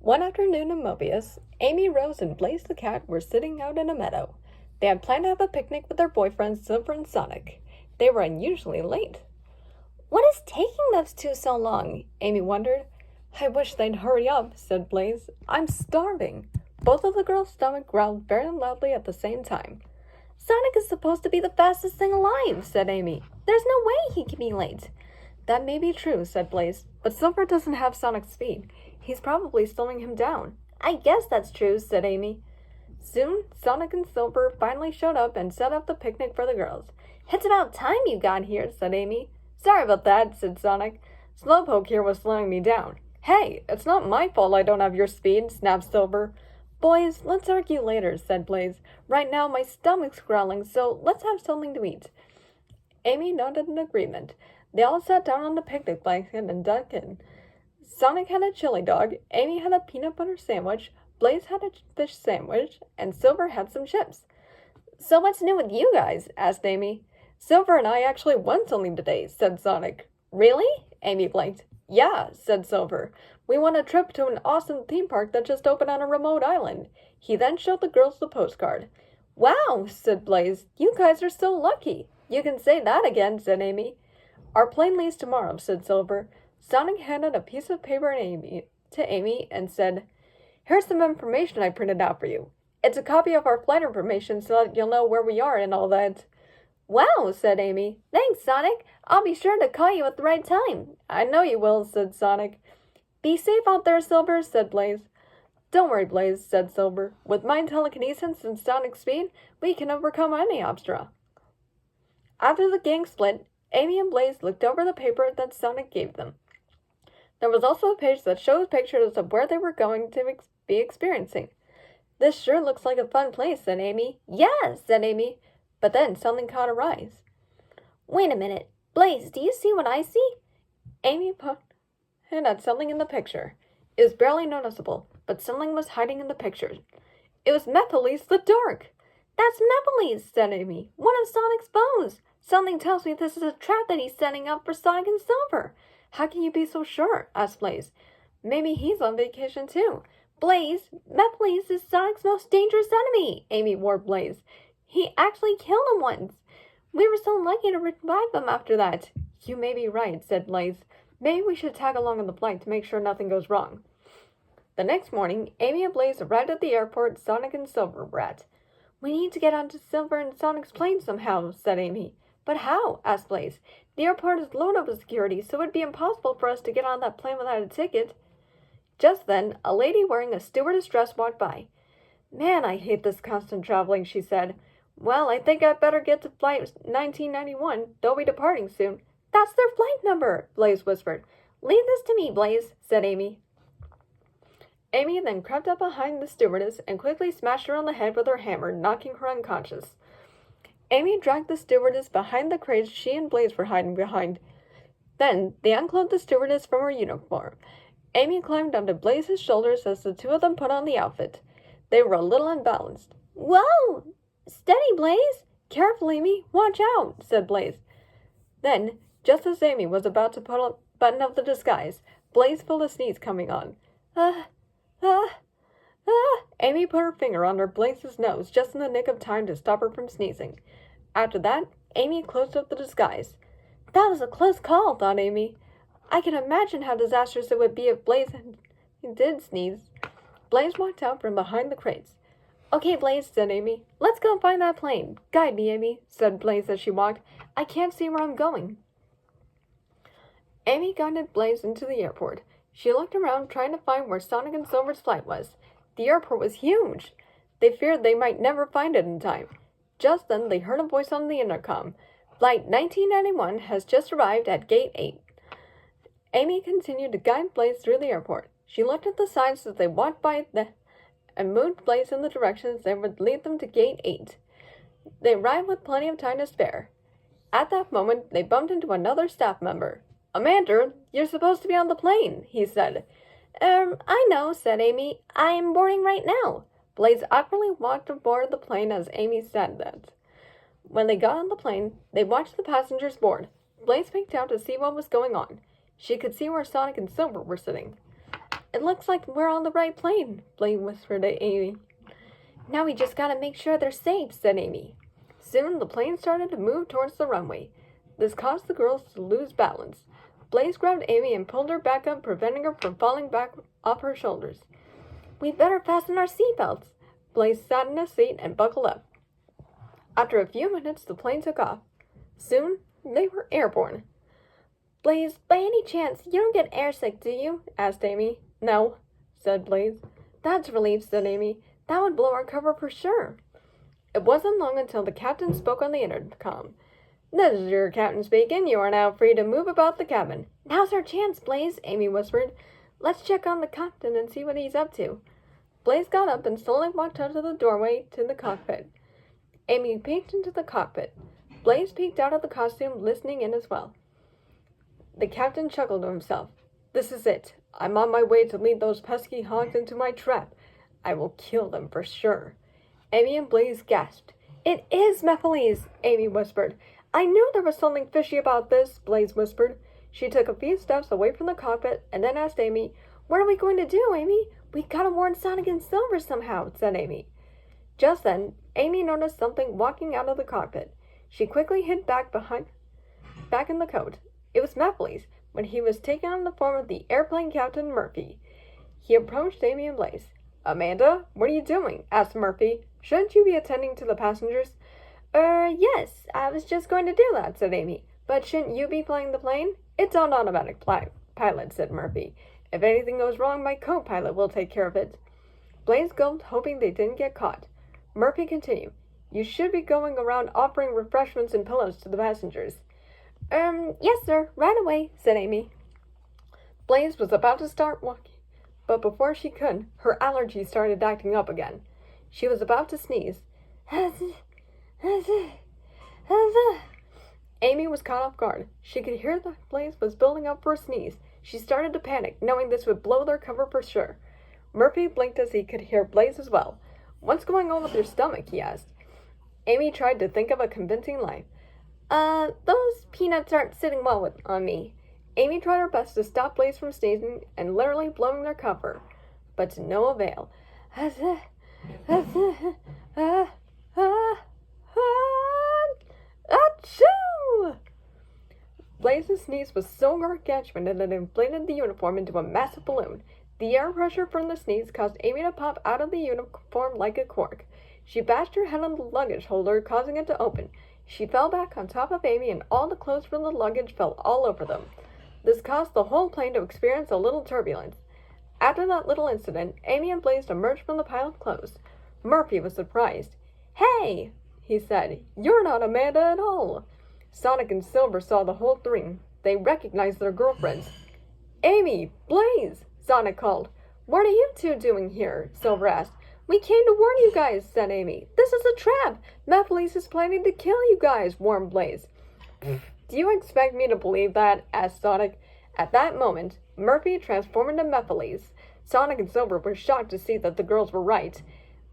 One afternoon in Mobius, Amy, Rose, and Blaze the cat were sitting out in a meadow. They had planned to have a picnic with their boyfriends Silver and Sonic. They were unusually late. What is taking those two so long? Amy wondered. I wish they'd hurry up, said Blaze. I'm starving. Both of the girls' stomachs growled very loudly at the same time. Sonic is supposed to be the fastest thing alive, said Amy. There's no way he can be late. That may be true, said Blaze, but Silver doesn't have Sonic's speed. He's probably slowing him down. I guess that's true, said Amy. Soon, Sonic and Silver finally showed up and set up the picnic for the girls. It's about time you got here, said Amy. Sorry about that, said Sonic. Slowpoke here was slowing me down. Hey, it's not my fault I don't have your speed, snapped Silver. Boys, let's argue later, said Blaze. Right now my stomach's growling, so let's have something to eat. Amy nodded in agreement. They all sat down on the picnic blanket and dug in. Sonic had a chili dog, Amy had a peanut butter sandwich, Blaze had a fish sandwich, and Silver had some chips. So what's new with you guys? Asked Amy. Silver and I actually won something today, said Sonic. Really? Amy blinked. Yeah, said Silver. We won a trip to an awesome theme park that just opened on a remote island. He then showed the girls the postcard. Wow, said Blaze. You guys are so lucky. You can say that again, said Amy. Our plane leaves tomorrow, said Silver. Sonic handed a piece of paper to Amy and said, Here's some information I printed out for you. It's a copy of our flight information so that you'll know where we are and all that. Wow, said Amy. Thanks, Sonic. I'll be sure to call you at the right time. I know you will, said Sonic. Be safe out there, Silver, said Blaze. Don't worry, Blaze, said Silver. With mind telekinesis and Sonic's speed, we can overcome any obstacle. After the gang split, Amy and Blaze looked over the paper that Sonic gave them. There was also a page that shows pictures of where they were going to be experiencing. This sure looks like a fun place, said Amy. Yes, said Amy. But then something caught her eyes. Wait a minute. Blaze, do you see what I see? Amy pointed at something in the picture. It was barely noticeable, but something was hiding in the picture. It was Mephiles the Dark. That's Mephiles, said Amy. One of Sonic's foes. Something tells me this is a trap that he's setting up for Sonic and Silver. How can you be so sure? Asked Blaze. Maybe he's on vacation too. Blaze, Mephiles is Sonic's most dangerous enemy, Amy warned Blaze. He actually killed him once. We were so lucky to revive him after that. You may be right, said Blaze. Maybe we should tag along on the flight to make sure nothing goes wrong. The next morning, Amy and Blaze arrived at the airport Sonic and Silver were at. We need to get onto Silver and Sonic's plane somehow, said Amy. But how? Asked Blaze. The airport is loaded with security, so it'd be impossible for us to get on that plane without a ticket. Just then, a lady wearing a stewardess dress walked by. Man, I hate this constant traveling, she said. Well, I think I'd better get to flight 1991. They'll be departing soon. That's their flight number, Blaze whispered. Leave this to me, Blaze, said Amy. Amy then crept up behind the stewardess and quickly smashed her on the head with her hammer, knocking her unconscious. Amy dragged the stewardess behind the crates she and Blaze were hiding behind. Then they unclothed the stewardess from her uniform. Amy climbed onto Blaze's shoulders as the two of them put on the outfit. They were a little unbalanced. Whoa! Steady, Blaze! Careful, Amy! Watch out! Said Blaze. Then, just as Amy was about to pull a button of the disguise, Blaze felt a sneeze coming on. Amy put her finger under Blaze's nose just in the nick of time to stop her from sneezing. After that, Amy closed up the disguise. That was a close call, thought Amy. I can imagine how disastrous it would be if Blaze did sneeze. Blaze walked out from behind the crates. Okay, Blaze, said Amy. Let's go find that plane. Guide me, Amy, said Blaze as she walked. I can't see where I'm going. Amy guided Blaze into the airport. She looked around trying to find where Sonic and Silver's flight was. The airport was huge. They feared they might never find it in time. Just then they heard a voice on the intercom. Flight 1991 has just arrived at Gate 8. Amy continued to guide Blaze through the airport. She looked at the signs as they walked by and moved Blaze in the directions that would lead them to Gate 8. They arrived with plenty of time to spare. At that moment, they bumped into another staff member. Amanda, you're supposed to be on the plane, he said. I know, said Amy. I'm boarding right now. Blaze awkwardly walked aboard the plane as Amy said that. When they got on the plane, they watched the passengers board. Blaze peeked out to see what was going on. She could see where Sonic and Silver were sitting. It looks like we're on the right plane, Blaine whispered to Amy. Now we just gotta make sure they're safe, said Amy. Soon the plane started to move towards the runway. This caused the girls to lose balance. Blaze grabbed Amy and pulled her back up, preventing her from falling back off her shoulders. We'd better fasten our seatbelts. Blaze sat in his seat and buckled up. After a few minutes, the plane took off. Soon, they were airborne. Blaze, by any chance, you don't get airsick, do you? Asked Amy. No, said Blaze. That's a relief, said Amy. That would blow our cover for sure. It wasn't long until the captain spoke on the intercom. This is your captain speaking. You are now free to move about the cabin. Now's our chance, Blaze, Amy whispered. Let's check on the captain and see what he's up to. Blaze got up and slowly walked out of the doorway to the cockpit. Amy peeked into the cockpit. Blaze peeked out of the costume, listening in as well. The captain chuckled to himself. This is it. I'm on my way to lead those pesky hogs into my trap. I will kill them for sure. Amy and Blaze gasped. It is Mephiles, Amy whispered. I knew there was something fishy about this, Blaze whispered. She took a few steps away from the cockpit and then asked Amy, What are we going to do, Amy? We gotta warn Sonic and Silver somehow, said Amy. Just then, Amy noticed something walking out of the cockpit. She quickly hid back in the coat. It was Mephiles, but he was taking on the form of the airplane captain Murphy. He approached Amy and Blaze. Amanda, what are you doing? Asked Murphy. Shouldn't you be attending to the passengers? Yes, I was just going to do that, said Amy. But shouldn't you be flying the plane? It's on automatic pilot, said Murphy. If anything goes wrong, my co-pilot will take care of it. Blaze gulped, hoping they didn't get caught. Murphy continued. You should be going around offering refreshments and pillows to the passengers. Yes, sir, right away, said Amy. Blaze was about to start walking, but before she could, her allergy started acting up again. She was about to sneeze. Amy was caught off guard. She could hear that Blaze was building up for a sneeze. She started to panic, knowing this would blow their cover for sure. Murphy blinked as he could hear Blaze as well. What's going on with your stomach? He asked. Amy tried to think of a convincing lie. Those peanuts aren't sitting well on me. Amy tried her best to stop Blaze from sneezing and literally blowing their cover, but to no avail. Achoo! Blaze's sneeze was so gargantuan that it inflated the uniform into a massive balloon. The air pressure from the sneeze caused Amy to pop out of the uniform like a cork. She bashed her head on the luggage holder, causing it to open. She fell back on top of Amy, and all the clothes from the luggage fell all over them. This caused the whole plane to experience a little turbulence. After that little incident, Amy and Blaze emerged from the pile of clothes. Murphy was surprised. Hey, he said, you're not Amanda at all. Sonic and Silver saw the whole thing. They recognized their girlfriends. Amy, Blaze, Sonic called. What are you two doing here? Silver asked. We came to warn you guys, said Amy. This is a trap. Mephiles is planning to kill you guys, warned Blaze. Do you expect me to believe that? Asked Sonic. At that moment, Murphy transformed into Mephiles. Sonic and Silver were shocked to see that the girls were right.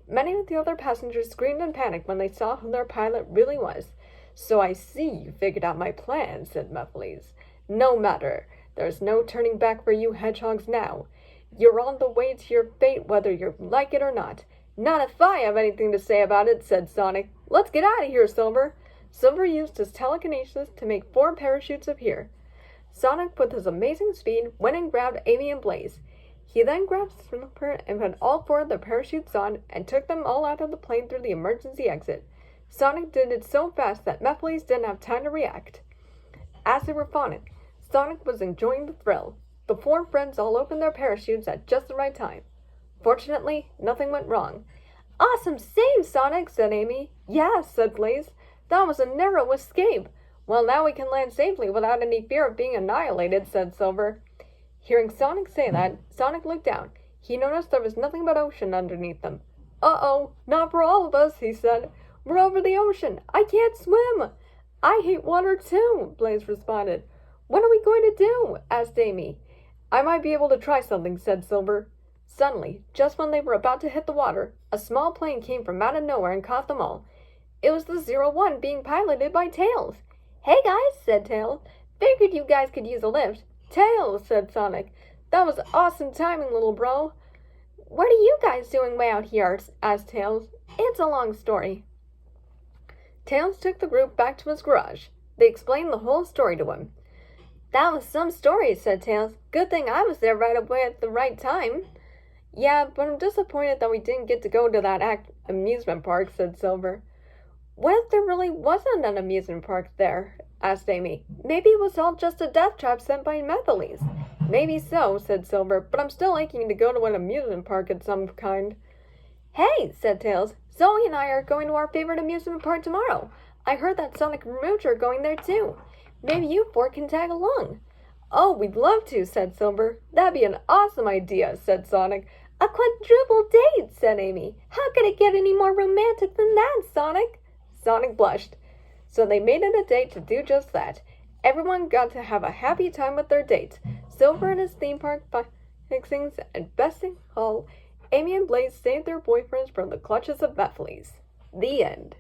Many of the other passengers screamed in panic when they saw who their pilot really was. So I see you figured out my plan, said Mephiles. No matter. There's no turning back for you hedgehogs now. You're on the way to your fate whether you like it or not. Not if I have anything to say about it, said Sonic. Let's get out of here, Silver. Silver used his telekinesis to make 4 parachutes appear. Sonic, with his amazing speed, went and grabbed Amy and Blaze. He then grabbed Silver and put all 4 of the parachutes on and took them all out of the plane through the emergency exit. Sonic did it so fast that Mephiles didn't have time to react. As they were falling, Sonic was enjoying the thrill. The 4 friends all opened their parachutes at just the right time. Fortunately, nothing went wrong. Awesome save, Sonic, said Amy. Yeah, said Blaze. That was a narrow escape. Well, now we can land safely without any fear of being annihilated, said Silver. Hearing Sonic say that, Sonic looked down. He noticed there was nothing but ocean underneath them. Uh-oh, not for all of us, he said. We're over the ocean. I can't swim. I hate water too, Blaze responded. What are we going to do? Asked Amy. I might be able to try something, said Silver. Suddenly, just when they were about to hit the water, a small plane came from out of nowhere and caught them all. It was the 01 being piloted by Tails. Hey guys, said Tails. Figured you guys could use a lift. Tails, said Sonic. That was awesome timing, little bro. What are you guys doing way out here? Asked Tails. It's a long story. Tails took the group back to his garage. They explained the whole story to him. That was some story, said Tails. Good thing I was there right away at the right time. Yeah, but I'm disappointed that we didn't get to go to that amusement park, said Silver. What if there really wasn't an amusement park there? Asked Amy. Maybe it was all just a death trap sent by Methelese. Maybe so, said Silver, but I'm still aching to go to an amusement park of some kind. Hey, said Tails. Zoe and I are going to our favorite amusement park tomorrow. I heard that Sonic and Rouge are going there too. Maybe you four can tag along. Oh, we'd love to, said Silver. That'd be an awesome idea, said Sonic. A quadruple date, said Amy. How could it get any more romantic than that, Sonic? Sonic blushed. So they made it a date to do just that. Everyone got to have a happy time with their dates. Silver and his theme park fixings, and best of all, Amy and Blaze saved their boyfriends from the clutches of Methelese. The end.